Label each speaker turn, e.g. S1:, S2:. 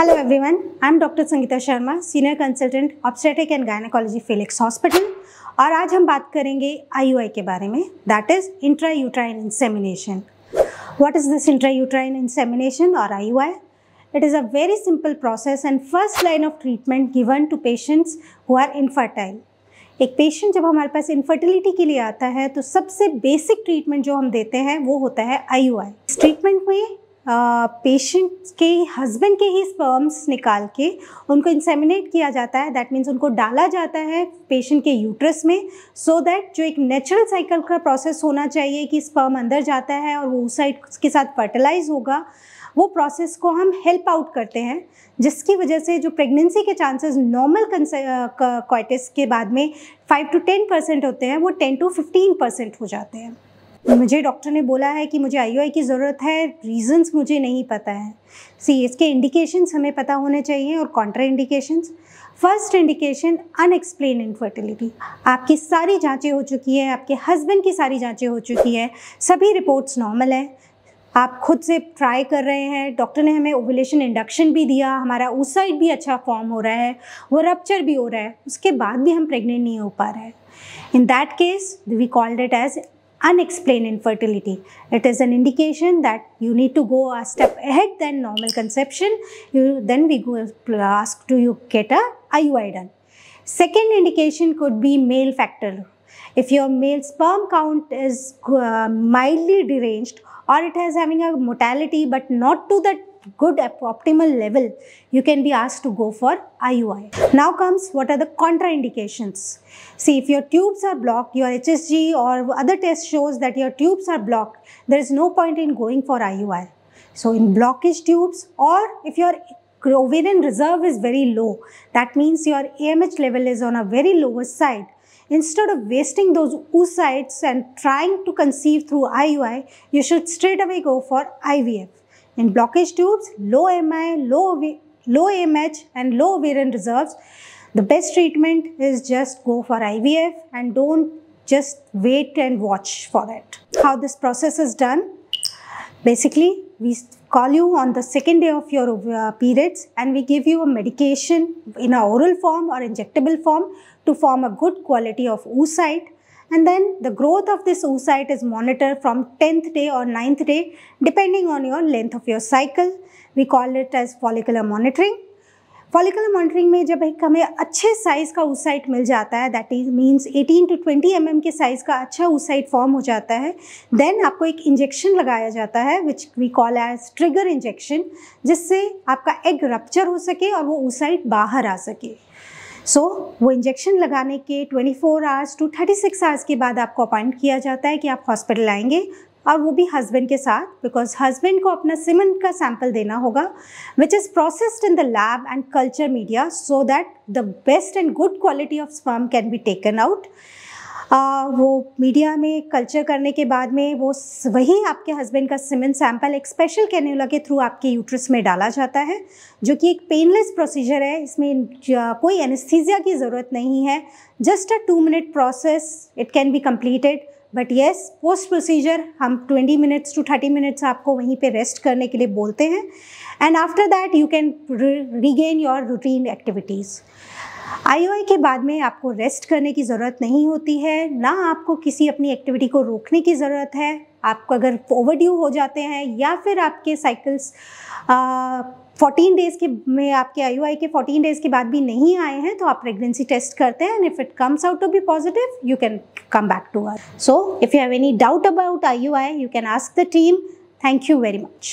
S1: Hello everyone, I am Dr. Sangeeta Sharma, Senior Consultant Obstetric and Gynecology Felix Hospital और आज हम बात करेंगे IUI के बारे में, that is intrauterine insemination. What is this intrauterine insemination or IUI? It is a very simple process and first line of treatment given to patients who are infertile. एक patient जब हमारे पास इनफर्टिलिटी के लिए आता है तो सबसे बेसिक ट्रीटमेंट जो हम देते हैं वो होता है IUI. इस ट्रीटमेंट में पेशेंट के हस्बैंड के ही स्पर्म्स निकाल के उनको इंसेमिनेट किया जाता है. दैट मीन्स उनको डाला जाता है पेशेंट के यूट्रस में सो दैट जो एक नेचुरल साइकिल का प्रोसेस होना चाहिए कि स्पर्म अंदर जाता है और वो oocyte के साथ फर्टिलाइज होगा, वो प्रोसेस को हम हेल्प आउट करते हैं, जिसकी वजह से जो प्रेगनेंसी के चांसेस नॉर्मल कॉइटिस के बाद में 5 to 10% होते हैं वो 10 to 15% हो जाते हैं. मुझे डॉक्टर ने बोला है कि मुझे IUI की ज़रूरत है, रीजंस मुझे नहीं पता है. इसके इंडिकेशंस हमें पता होने चाहिए और Contra indications. First indication unexplained infertility. आपकी सारी जांचें हो चुकी है, आपके हस्बैंड की सारी जांचें हो चुकी है, सभी रिपोर्ट्स नॉर्मल है, आप खुद से ट्राई कर रहे हैं, डॉक्टर ने हमें ओव्यूलेशन इंडक्शन भी दिया, हमारा oocyte भी अच्छा फॉर्म हो रहा है, वो रप्चर भी हो रहा है, उसके बाद भी हम प्रेग्नेंट नहीं हो पा रहे हैं. In that case we called it as unexplained infertility. It is an indication that you need to go a step ahead than normal conception. Then we go ask, do you get a IUI done? Second indication could be male factor. If your male sperm count is mildly deranged or it is having a mortality but not to the good optimal level, you can be asked to go for IUI. Now comes what are the contraindications. See, if your tubes are blocked, your HSG or other test shows that your tubes are blocked, there is no point in going for IUI. So in blockage tubes, or if your ovarian reserve is very low, that means your AMH level is on a very lower side, instead of wasting those oocytes and trying to conceive through IUI, you should straight away go for IVF. In blockage tubes, low MI, low AMH and low ovarian reserves, the best treatment is just go for IVF and don't just wait and watch for it. How this process is done? Basically, we call you on the second day of your periods and we give you a medication in a oral form or injectable form to form a good quality of oocyte. And then the growth of this oocyte is monitored from 10th day or 9th day depending on your length of your cycle. We call it as follicular monitoring. Follicular monitoring में जब हमें अच्छे size का oocyte मिल जाता है, that means 18 to 20 mm के size का अच्छा oocyte फॉर्म हो जाता है, then आपको एक इंजेक्शन लगाया जाता है which we call as trigger injection, जिससे आपका एग रप्चर हो सके और वो oocyte बाहर आ सके. वो इंजेक्शन लगाने के 24 आवर्स टू 36 आवर्स के बाद आपको अपॉइंट किया जाता है कि आप हॉस्पिटल आएंगे और वो भी हस्बैंड के साथ, बिकॉज हस्बैंड को अपना सीमेन का सैंपल देना होगा which is processed in the lab and culture media so that the best and good quality of sperm can be taken out. वो मीडिया में कल्चर करने के बाद में वो वही आपके हस्बैंड का सीमेन सैंपल एक स्पेशल कैन्युला के थ्रू आपके यूट्रस में डाला जाता है, जो कि एक पेनलेस प्रोसीजर है. इसमें कोई एनेस्थीसिया की ज़रूरत नहीं है, just a 2 minute process, it can be completed. But yes, post procedure हम 20 minutes to 30 minutes आपको वहीं पे रेस्ट करने के लिए बोलते हैं and after that you can regain your routine activities. IUI के बाद में आपको रेस्ट करने की ज़रूरत नहीं होती है, ना आपको किसी अपनी एक्टिविटी को रोकने की ज़रूरत है. आपको अगर ओवरड्यू हो जाते हैं या फिर आपके साइकिल्स 14 डेज़ के में आपके IUI के 14 डेज़ के बाद भी नहीं आए हैं तो आप प्रेगनेंसी टेस्ट करते हैं and if it comes out to be positive you can come back to us. So if you have any doubt about IUI you can ask the team. Thank you very much.